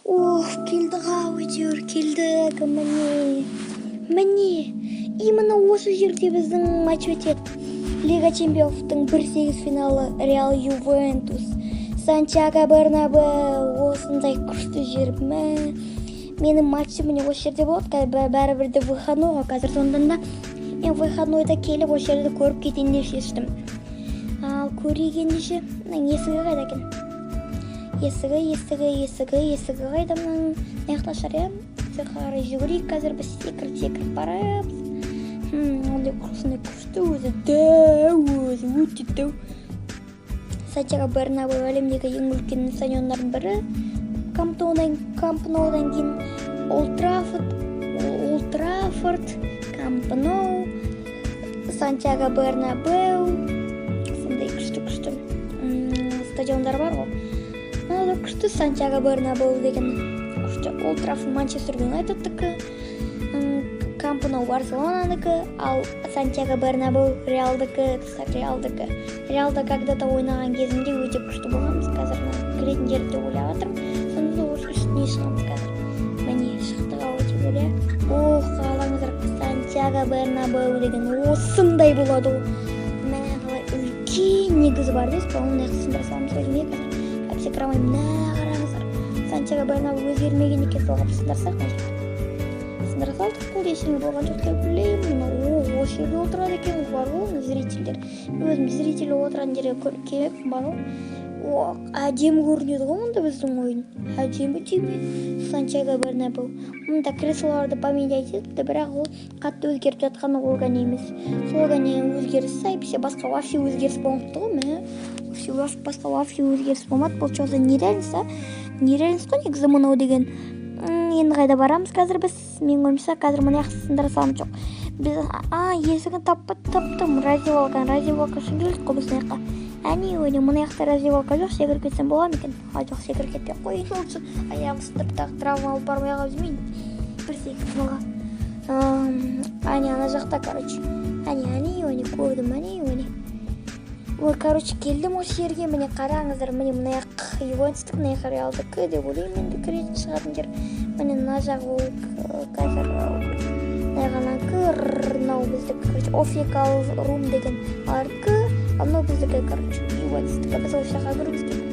Келдік ау әйтеуір келдік. Міне именно осы жерде біздің матч өтеді. Лига чемпионовтың 1-8 финалы Реал Ювентус. Сантьяго Бернабеу, осындай күшті жер. Менің матчым міне осы жерде болады. Бәрібір де выходной қазір, сондықтан да мен выходнойда келіп осы жерді көріп кетейін деп шештім. Ал көргенше есігі қайда екен? Есігі қайда мынаның аяқта шария? Қарай жүгірейік, қазір біз секіріп барамыз. Ондай күшті өзі өте дәу. Сантьяго Бернабеу әлемдегі ең үлкен стадиондардың бірі. Камп Ноудан кейін Олд Траффорд, Камп Ноу, Сантьяго Бернабеу. Сондай күшті стадиондар бар ғой. Мынау күшті Сантьяго Бернабеу деген күшті. Олд Траффорд Манчестер Юнайтедтікі, Камп Ноу Барселонадікі, ал Сантьяго Бернабеу Реалдікі. Реалда когда-то ойнаған кезімде өте күшті болғанбыз. Қазір кіретін жерді ойлап жатырмын. Сонда осы үстіне шығамыз қазір. Міне шықтық ау өте бөле. Қалаңыздар, Сантьяго Бернабеу деген осындай болады ол. Міне қалай үлкен негізі бар дейсіз ба? Оны сындыра саламыз өзіме қазір. Әпсе кірамай, міне қараңыздар. Сантьяго Бернабеу өзгермеген екен, соға сындырсақ мына сындыра салдық. Бұл ештеңе болған жоқ деп білемін. Осы жерде отырады екен бар ғой зрительдер. Өзім зритель отырған жерге келіп бар ғой. Әдемі көрінеді ғой мұнда біздің ойын. Әдемі Сантьяго Бернабеу. Мұнда креслоларды поменять етті, бірақ ол қатты өзгеріп жатқаны ол ғана емес. Сол ғана өзгеріс әйтпесе басқа вообще өзгеріс болмапты ғой. Басқа вообще өзгеріс болмады. Бұл чоғызда нереальность қой негізі мынау деген. Енді қайда барамыз қазір біз? Мен ойымша қазір мына яқты сындыра салам жоқ. Біз есігін таптым. Раздевалка үшін келдік қой біздің яққа. Әне өне мұны яқта раздевалка жоқ, секіріп кетсем бола ма екен? Жоқ, секіріп кетпей қойын олсы. Аяғым сындырып тағы травма алып бармай қалып бір секіріп болға. Ана жақта, әне көрдім, келдім осы жерге. Міне қараңыздар, міне мұны яқ Ювентустық, мына яқ Реалдікі деп ойлаймын. Енді кіретін шығатын жер. Міне мына жағы қазір мынау біздік офикал рум деген ардікі. Мынау біздікі, Ювентустікі. Біз осы жаққа кіруіміз керек.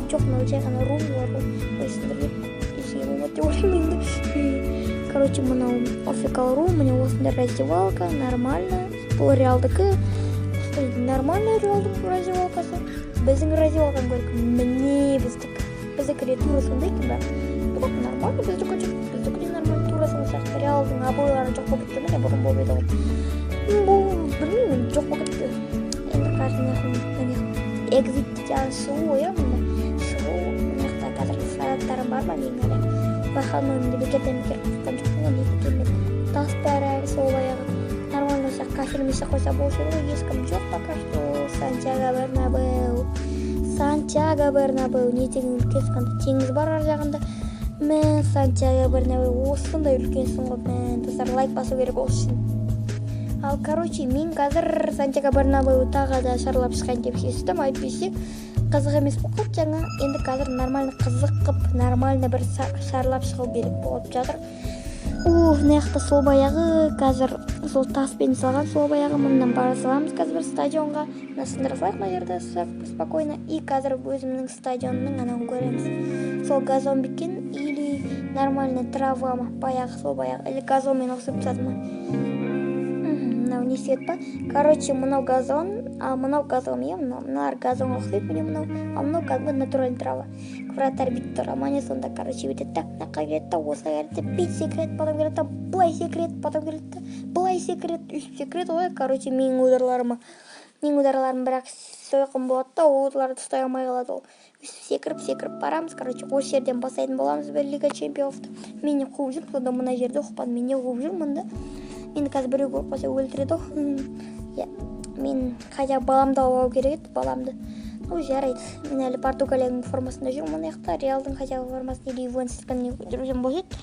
Жоқ, мынау жай ғана рум бар ғой. Ойсындырып есеге болмады деп ойлаймын енді. Мынау офикал рум, міне осындай раздевалка, нормально. Бұл Реалдікі. Нормально Реалдың раздевалкасы. Біздің раздевалканы көріп, міне біздікі тура сондай екен ба? Бірақ нормально, біздікі де нормально тура сондай сияқты. Реалдың обойлары жоқ болып кетті, міне бұрын болып еді ғой. Білмеймін, жоқ болып кетті. Енді қазір экзит шығу, шығу. Мына қазір сағаттарым бар ма дейін әлі. Байқанойымды бекерден қосқан жоқпын, екі келмеді. Тас бәрі әлі сол баяғы. Нормально сияқты кафелмесе қойса болшы еді, ешкім жоқ пока что. Сантьяго Бернабеу не тегін үлкен теңіз бар ар жағында. Сантьяго Бернабеу осындай үлкенсің ғой. Достар, лайк басу керек ол үшін. Ал мен қазір Сантьяго Бернабеу тағы да шарлап шығайын деп шештім. Айтпесе қызық емес болып жаңа. Енді қазір нормально қызық қып, нормально бір шарлап шығу керек болып жатыр. Мына жақта сол баяғы қазір сол таспен салған сол баяғы мұндан бара саламыз қазір бір стадионға. Мына сындыра салайық мына жерді спокойно. И қазір өзімнің стадионның анауын көреміз. Сол газон бекен или нормально трава ма? Баяғы сол баяғы. Или газонмен ұқсап тастады ма? Мынау не свет па? Мынау газон, а мынау газон, мыналар газон ұқсайды міне мынау. А мынау как бы натуральный трава. Вратарь бүйтіп тұр, міне сонда бүйтеді да, мынаққа келеді да, осыға келеді да, бет секіреді, потом келеді да, былай секіреді, потом келеді да, былай секіреді, үйтіп секіреді ғой. Менің ударларым бірақ сойқын болады да, ударларды ұстай алмай қалады ол. Секіріп барамыз. Осы жерден бастайтын боламыз бір Лига чемпионовты. Мені қуып жүр, сонда мына жерде ұқпадым, мені қуып жүр мұнда. Мені қазір біреу көріп қалса өлтіреді ғой. Мен хотя баламды алу керек еді, баламды. Жарайды. Мен әлі Португалияның формасында жүрмін. Мына жақта Реалдың хотя бы формасын или Ювентустың жүрген болып еді.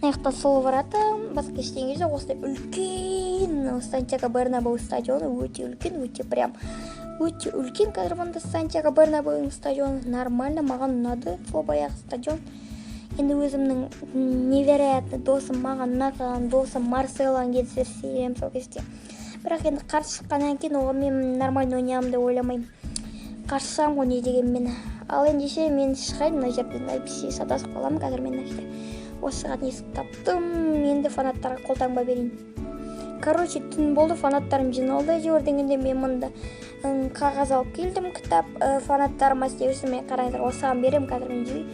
Мына жақта сол барады, басқа ештеңе жоқ. Осындай үлкен Сантьяго Бернабеу стадионы, өте үлкен, өте прям өте үлкен. Қазір мұнда Сантьяго Бернабеуның стадионы нормально, маған ұнады. Сол баяғы стадион. енді өзімнің невероятный досым маған ұнаған досым Марселоны кездестірсем сол кезде. Бірақ енді қарсы шыққаннан кейін оған мен нормально ойнаймын деп ойламаймын. Қарсы шығамын ғой не дегенмен. Ал ендеше мен шығайын мына жерден IPC сатасып қаламын қазір мен işte. Осыған есік таптым. Енді фанаттарға қолтаңба берейін. Короче, түн болды, фанаттарым жиналды. Жөрдеңінде мен мұнда қағаз алып келдім, кітап. Фанаттарыма істеусіме қараңыздар, осыған берем қазір мен жей.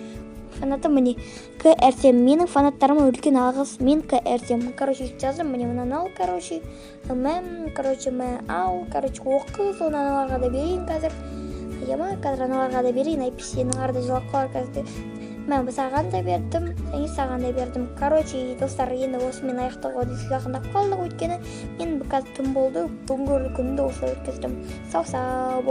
Фанатым міне КРТМ. Менің фанаттарыма үлкен алғыс. Мен КРТМ. Короче, жаздым, міне мұнан ал, короче. Мен ал, короче, оқы, соны аналарға да берейін қазір. Қазір аналарға да берейін, IPC-нің арда жылап қалар қазір. Мен саған да бердім, және саған да бердім. Короче, достар, енді осымен аяқтауға жақындап қалдық, өйткені мен қазір түн болды, бүгінгі күнді осылай өткіздім. Сау-сау.